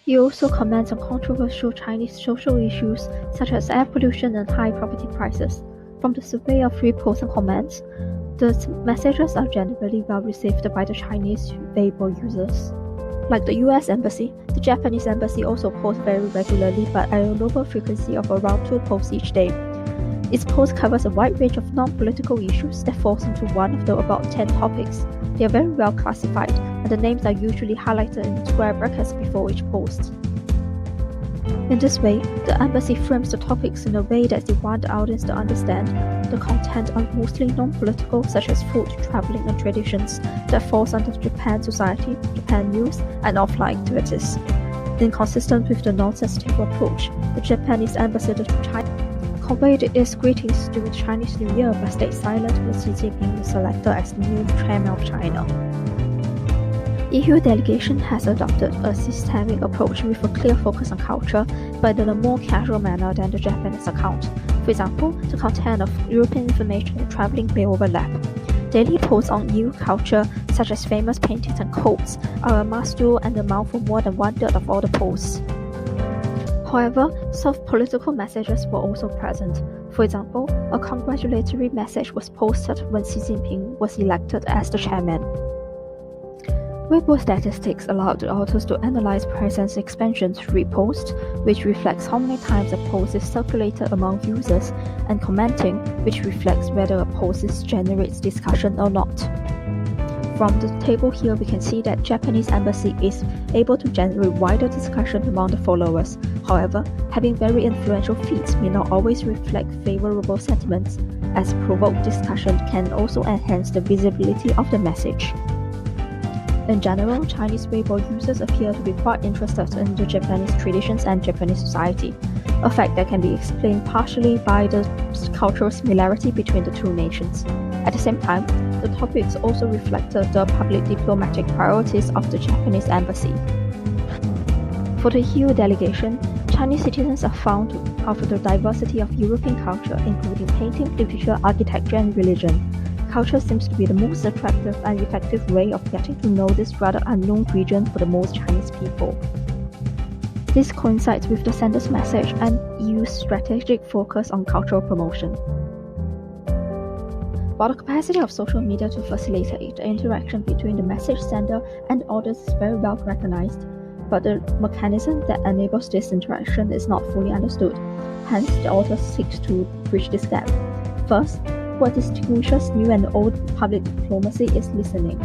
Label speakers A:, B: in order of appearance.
A: He also comments on controversial Chinese social issues such as air pollution and high property prices. From the survey of free posts and comments, the messages are generally well received by the Chinese Weibo users. Like the US Embassy, the Japanese Embassy also posts very regularly but at a lower frequency of around 2 posts each day. Its post covers a wide range of non-political issues that falls into one of the about 10 topics. They are very well classified, and the names are usually highlighted in square brackets before each post. In this way, the embassy frames the topics in a way that they want the audience to understand the content are mostly non-political, such as food, traveling, and traditions that falls under Japan society, Japan news, and offline activities. Inconsistent with the non-sensitive approach, the Japanese ambassador to China conveyed its greetings during Chinese New Year but stayed silent when Xi Jinping was selected as the new chairman of China. EU delegation has adopted a systemic approach with a clear focus on culture, but in a more casual manner than the Japanese account. For example, the content of European information and traveling may overlap. Daily posts on EU culture, such as famous paintings and quotes, are a must-do and amount for more than 1/3 of all the posts. However, soft political messages were also present. For example, a congratulatory message was posted when Xi Jinping was elected as the chairman. Weibo statistics allowed the authors to analyze presence expansion through repost, which reflects how many times a post is circulated among users, and commenting, which reflects whether a post generates discussion or not. From the table here, we can see that Japanese embassy is able to generate wider discussion among the followers. However, having very influential feeds may not always reflect favorable sentiments, as provoked discussion can also enhance the visibility of the message. In general, Chinese Weibo users appear to be quite interested in the Japanese traditions and Japanese society, a fact that can be explained partially by the cultural similarity between the two nations. At the same time, the topics also reflected the public diplomatic priorities of the Japanese embassy. For the EU delegation, Chinese citizens are fond of the diversity of European culture, including painting, literature, architecture, and religion. Culture seems to be the most attractive and effective way of getting to know this rather unknown region for the most Chinese people. This coincides with the sender's message and EU's strategic focus on cultural promotion. While the capacity of social media to facilitate the interaction between the message sender and audience is very well recognized, but the mechanism that enables this interaction is not fully understood. Hence, the author seeks to bridge this gap. First, what distinguishes new and old public diplomacy is listening.